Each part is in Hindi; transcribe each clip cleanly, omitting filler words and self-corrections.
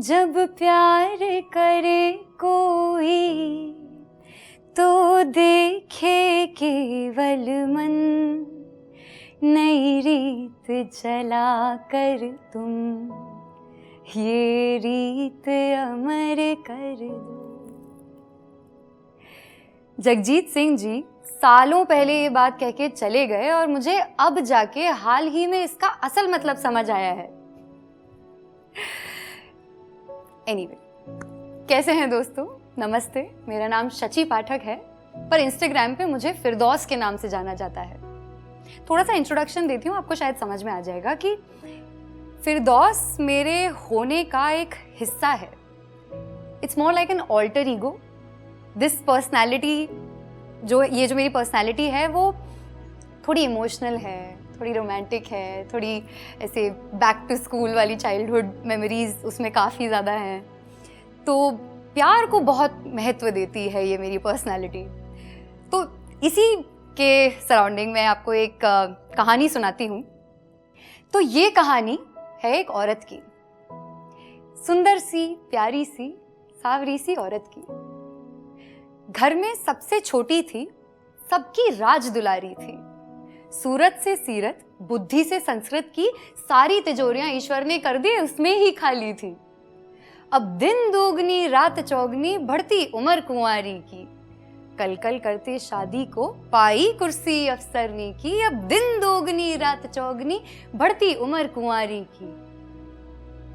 जब प्यार करे कोई तो देखे केवल मन, नई रीत चला कर तुम ये रीत अमर कर दो। जगजीत सिंह जी सालों पहले ये बात कह के चले गए और मुझे अब जाके हाल ही में इसका असल मतलब समझ आया है। एनीवे, कैसे हैं दोस्तों? नमस्ते, मेरा नाम शची पाठक है, पर इंस्टाग्राम पे मुझे फिरदौस के नाम से जाना जाता है। थोड़ा सा इंट्रोडक्शन देती हूँ, आपको शायद समझ में आ जाएगा कि फिरदौस मेरे होने का एक हिस्सा है। It's more like an alter ego. This personality, जो मेरी पर्सनैलिटी है, वो थोड़ी इमोशनल है, थोड़ी रोमांटिक है, थोड़ी ऐसे बैक टू स्कूल वाली चाइल्डहुड मेमोरीज उसमें काफ़ी ज़्यादा हैं। तो प्यार को बहुत महत्व देती है ये मेरी पर्सनैलिटी। तो इसी के सराउंडिंग में आपको एक कहानी सुनाती हूँ। तो ये कहानी है एक औरत की, सुंदर सी, प्यारी सी, सावरी सी औरत की। घर में सबसे छोटी थी, सबकी राज दुलारी थी। सूरत से सीरत, बुद्धि से संस्कृत की सारी तिजोरियां ईश्वर ने कर दी उसमें ही खाली थी। अब दिन दोगुनी रात चौगनी, बढ़ती उम्र कुंवारी की। कल कल करते शादी को, पाई कुर्सी अफसरनी की। अब दिन दोगुनी रात चौगनी, बढ़ती उम्र कुंवारी की।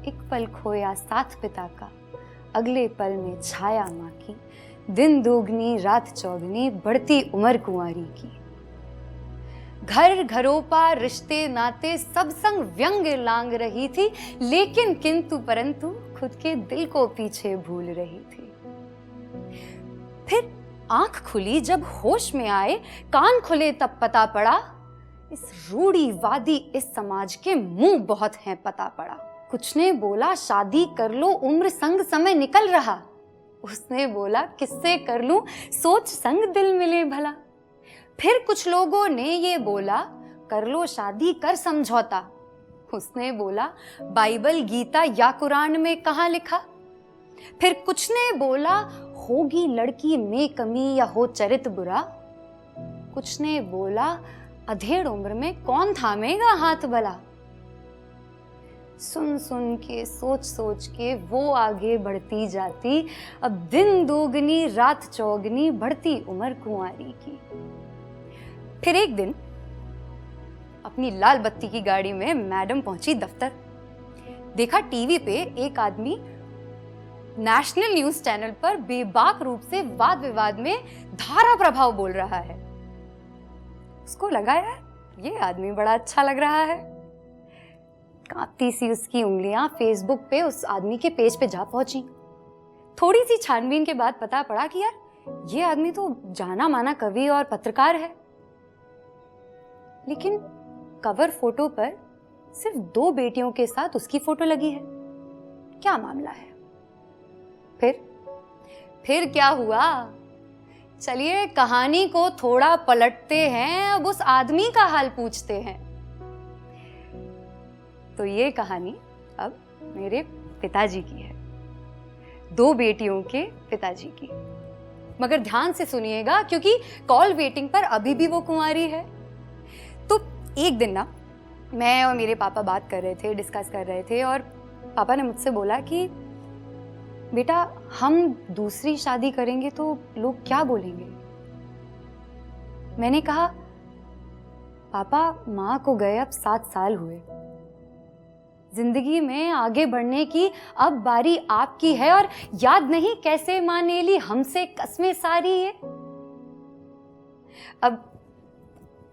एक पल खोया साथ पिता का, अगले पल में छाया माँ की। दिन दोगुनी रात चौगनी, बढ़ती उम्र कुंवारी की। घर घरोपा रिश्ते नाते सब संग व्यंग लांग रही थी, लेकिन किंतु परंतु खुद के दिल को पीछे भूल रही थी। फिर आंख खुली जब होश में आए, कान खुले तब पता पड़ा, इस रूढ़िवादी इस समाज के मुंह बहुत हैं पता पड़ा। कुछ ने बोला शादी कर लो, उम्र संग समय निकल रहा। उसने बोला किससे कर लूं, सोच संग दिल मिले भला। फिर कुछ लोगों ने ये बोला कर लो शादी कर समझौता। उसने बोला बाइबल गीता या कुरान में कहाँ लिखा। फिर कुछ ने बोला होगी लड़की में कमी या हो चरित बुरा। कुछ ने बोला अधेड़ उम्र में कौन थामेगा हाथ भला। सुन सुन के, सोच सोच के वो आगे बढ़ती जाती। अब दिन दोगुनी रात चौगनी, बढ़ती उम्र कुंवारी की। फिर एक दिन अपनी लाल बत्ती की गाड़ी में मैडम पहुंची दफ्तर। देखा टीवी पे एक आदमी नेशनल न्यूज चैनल पर बेबाक रूप से वाद विवाद में धारा प्रभाव बोल रहा है। उसको लगा यार ये आदमी बड़ा अच्छा लग रहा है। कांपती सी उसकी उंगलियां फेसबुक पे उस आदमी के पेज पे जा पहुंची। थोड़ी सी छानबीन के बाद पता पड़ा कि यार ये आदमी तो जाना माना कवि और पत्रकार है, लेकिन कवर फोटो पर सिर्फ 2 बेटियों के साथ उसकी फोटो लगी है। क्या मामला है? फिर क्या हुआ? चलिए कहानी को थोड़ा पलटते हैं, अब उस आदमी का हाल पूछते हैं। तो ये कहानी अब मेरे पिताजी की है, 2 बेटियों के पिताजी की। मगर ध्यान से सुनिएगा क्योंकि कॉल वेटिंग पर अभी भी वो कुंवारी है। तो एक दिन ना मैं और मेरे पापा बात कर रहे थे, डिस्कस कर रहे थे, और पापा ने मुझसे बोला कि बेटा हम दूसरी शादी करेंगे तो लोग क्या बोलेंगे। मैंने कहा पापा माँ को गए अब 7 साल हुए, जिंदगी में आगे बढ़ने की अब बारी आपकी है, और याद नहीं कैसे माँ ने ली हमसे कस्में सारी ये। अब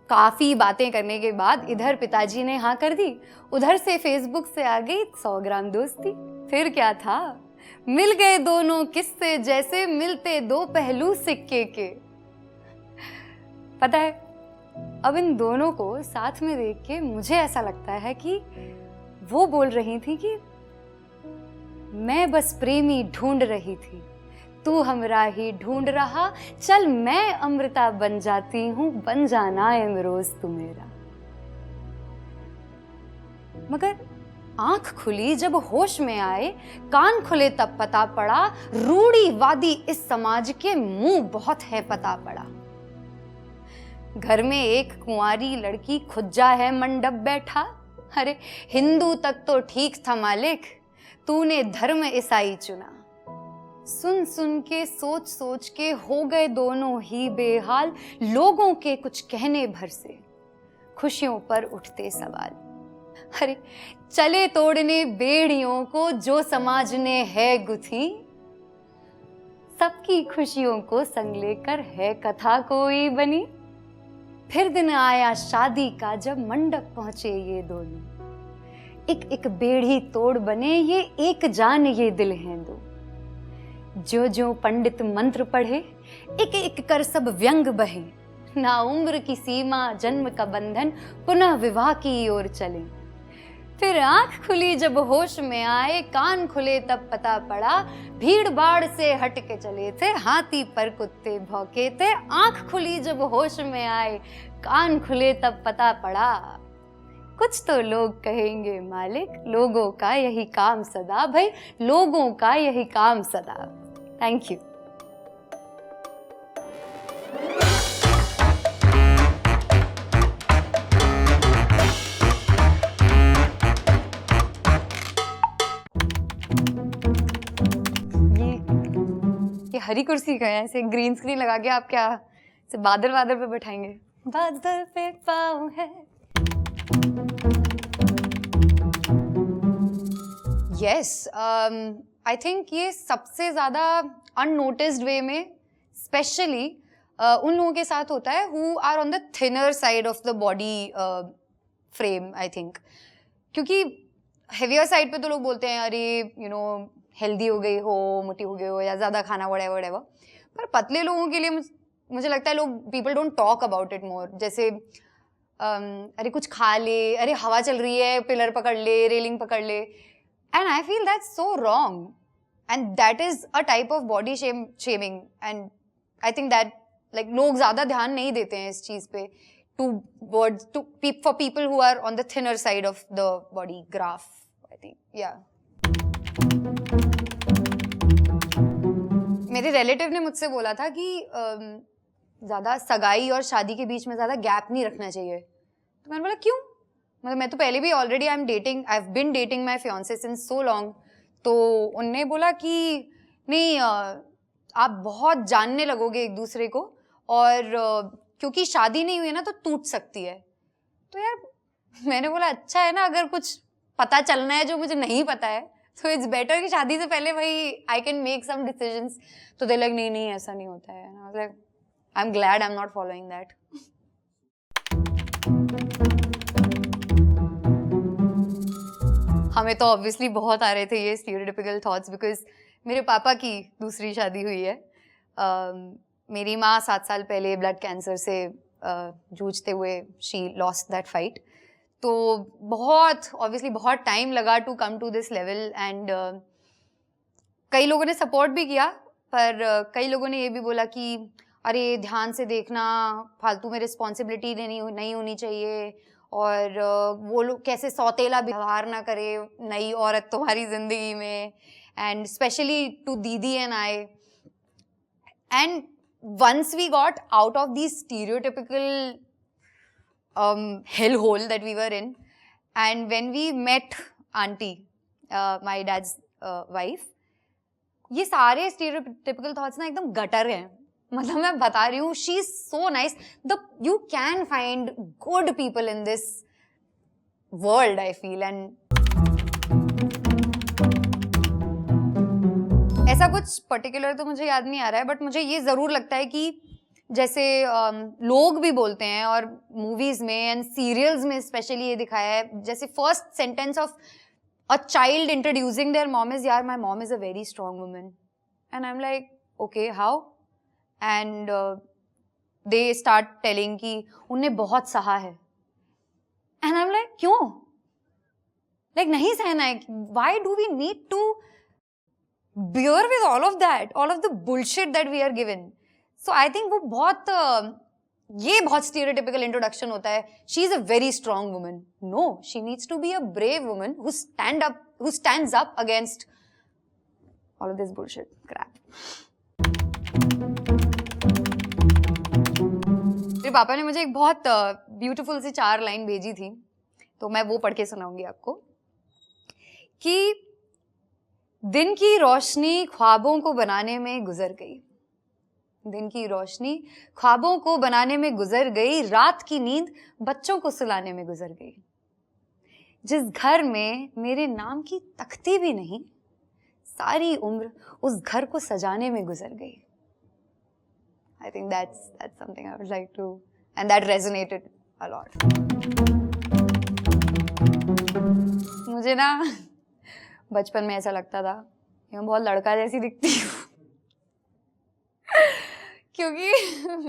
काफी बातें करने के बाद इधर पिताजी ने हाँ कर दी, उधर से फेसबुक से आ गई 100 ग्राम दोस्ती। फिर क्या था, मिल गए दोनों किस्से जैसे मिलते 2 पहलू सिक्के के। पता है अब इन दोनों को साथ में देख के मुझे ऐसा लगता है कि वो बोल रही थी कि मैं बस प्रेमी ढूंढ रही थी, तू हमरा ही ढूंढ रहा, चल मैं अमृता बन जाती हूँ, बन जाना इमरोज तू मेरा। मगर आंख खुली जब होश में आए, कान खुले तब पता पड़ा, रूढ़िवादी इस समाज के मुंह बहुत है पता पड़ा। घर में एक कुंवारी लड़की खुज्जा है मंडप बैठा, अरे हिंदू तक तो ठीक था मालिक, तूने धर्म ईसाई चुना। सुन सुन के सोच सोच के हो गए दोनों ही बेहाल, लोगों के कुछ कहने भर से खुशियों पर उठते सवाल। अरे चले तोड़ने बेड़ियों को जो समाज ने है गुथी, सबकी खुशियों को संग लेकर है कथा कोई बनी। फिर दिन आया शादी का जब मंडप पहुंचे ये दोनों, एक एक बेड़ी तोड़ बने ये एक जान ये दिल हैं दो। जो जो पंडित मंत्र पढ़े एक एक कर सब व्यंग बहे, ना उम्र की सीमा जन्म का बंधन पुनः विवाह की ओर चले। फिर आंख खुली जब होश में आए, कान खुले तब पता पड़ा, भीड़ भाड़ से हट के चले थे हाथी पर कुत्ते भौंके थे। आंख खुली जब होश में आए, कान खुले तब पता पड़ा, कुछ तो लोग कहेंगे मालिक, लोगों का यही काम सदा, भाई लोगों का यही काम सदा। Thank you. ये हरी कुर्सी का है, ऐसे ग्रीन स्क्रीन लगा के आप क्या ऐसे बादल बादल पे बैठाएंगे? बादल पे पाँव है। यस, आई थिंक ये सबसे ज़्यादा अननोटिस्ड वे में स्पेशली उन लोगों के साथ होता है who are on the thinner side of the body frame, I think. क्योंकि हेवियर साइड पे तो लोग बोलते हैं अरे यू नो हेल्दी हो गई हो, मोटी हो गई हो, या ज़्यादा खाना वड़ेवर। पर पतले लोगों के लिए मुझे लगता है लोग people don't talk about it more. जैसे अरे कुछ खा ले, अरे हवा चल रही है पिलर पकड़ ले, रेलिंग पकड़ ले। And I feel that's so wrong, and that is a type of body shaming. And I think that like लोग ज़्यादा ध्यान नहीं देते हैं इस चीज़ पे, for people who are on the thinner side of the body graph, I think, yeah. मेरे रिलेटिव ने मुझसे बोला था कि ज़्यादा सगाई और शादी के बीच में ज़्यादा गैप नहीं रखना चाहिए। तो मैंने बोला क्यों? मतलब मैं तो पहले भी already I have been dating my fiancee since so long. तो उनने बोला कि नहीं, आप बहुत जानने लगोगे एक दूसरे को, और क्योंकि शादी नहीं हुई है ना तो टूट सकती है। तो यार मैंने बोला अच्छा है ना, अगर कुछ पता चलना है जो मुझे नहीं पता है तो इट्स बेटर कि शादी से पहले भाई I can make some decisions. तो दे लाइक नहीं ऐसा नहीं होता है। I am glad I am not following that. हमें तो ऑब्वियसली बहुत आ रहे थे ये स्टीरियोटाइपिकल थॉट्स, बिकॉज मेरे पापा की दूसरी शादी हुई है। मेरी माँ 7 साल पहले ब्लड कैंसर से जूझते हुए शी लॉस्ट दैट फाइट। तो ऑब्वियसली बहुत टाइम लगा to come to this level. And कई लोगों ने सपोर्ट भी किया, पर कई लोगों ने ये भी बोला कि अरे ध्यान से देखना, फालतू में रिस्पॉन्सिबिलिटी नहीं होनी चाहिए, और वो लोग कैसे सौतेला व्यवहार ना करे नई औरत तुम्हारी ज़िंदगी में, एंड स्पेशली टू दीदी and I. And once we got out of the stereotypical hellhole that we were in, and when we met auntie, my dad's wife, ये सारे stereotypical thoughts ना एकदम गटर हैं। मतलब मैं बता रही हूँ, she is so nice. You can find good people in this world, I feel, and ऐसा कुछ पर्टिकुलर तो मुझे याद नहीं आ रहा है, बट मुझे ये ज़रूर लगता है कि जैसे लोग भी बोलते हैं और मूवीज़ में एंड सीरियल्स में स्पेशली ये दिखाया है, जैसे first sentence of a child introducing their mom is यार my mom is a very strong woman. And I am like okay how? And they start telling कि उनने बहुत सहा है। एंड आई एम लाइक क्यों? लाइक नहीं सहना है? Why do we need to bear with all of that, all of the bullshit that we are given? So I think वो बहुत ये बहुत स्टीरियोटिपिकल इंट्रोडक्शन होता है, she is a very strong woman. No, she needs to be a brave woman who stands up against all of this bullshit crap. मेरे पापा ने मुझे एक बहुत ब्यूटीफुल सी 4 लाइन भेजी थी, तो मैं वो पढ़ के सुनाऊंगी आपको. कि दिन की रोशनी ख्वाबों को बनाने में गुजर गई, दिन की रोशनी ख्वाबों को बनाने में गुजर गई, रात की नींद बच्चों को सुलाने में गुजर गई. जिस घर में मेरे नाम की तख्ती भी नहीं, सारी उम्र उस घर को सजाने में गुजर गई. I think that's something I would like to, and that resonated a lot. मुझे ना बचपन में ऐसा लगता था कि मैं बहुत लड़का जैसी दिखती हूँ. क्योंकि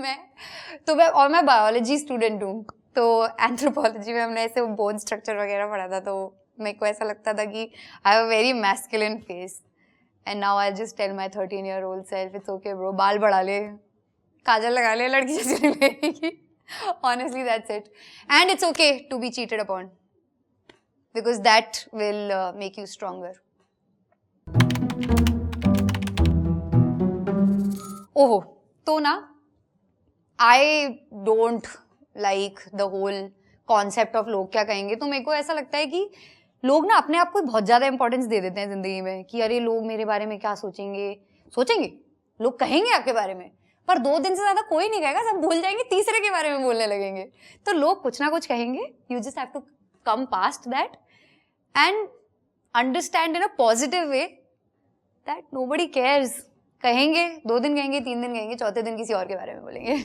मैं बायोलॉजी स्टूडेंट हूँ, तो एंथ्रोपोलॉजी में हमने ऐसे बोन स्ट्रक्चर वगैरह पढ़ा था, तो मेरे को ऐसा लगता था कि I have a very masculine face. And now I just tell my 13-year-old self, it's okay bro, बाल बढ़ा ले, काजल लगा ले, लड़की जैसी लगेगी. Honestly, that's it. And it's okay to be cheated upon, because that will make you stronger. ओहो, तो ना I don't like the whole concept of लोग क्या कहेंगे. तो मेरे को ऐसा लगता है कि लोग ना अपने आप को बहुत ज़्यादा इंपॉर्टेंस दे देते हैं ज़िंदगी में, कि अरे लोग मेरे बारे में क्या सोचेंगे, लोग कहेंगे आपके बारे में, पर 2 दिन से ज़्यादा कोई नहीं कहेगा, सब भूल जाएंगे, तीसरे के बारे में बोलने लगेंगे. तो लोग कुछ ना कुछ कहेंगे, you just have to come past that and understand in a positive way that nobody cares. कहेंगे, 2 दिन कहेंगे, 3 दिन कहेंगे, चौथे दिन किसी और के बारे में बोलेंगे.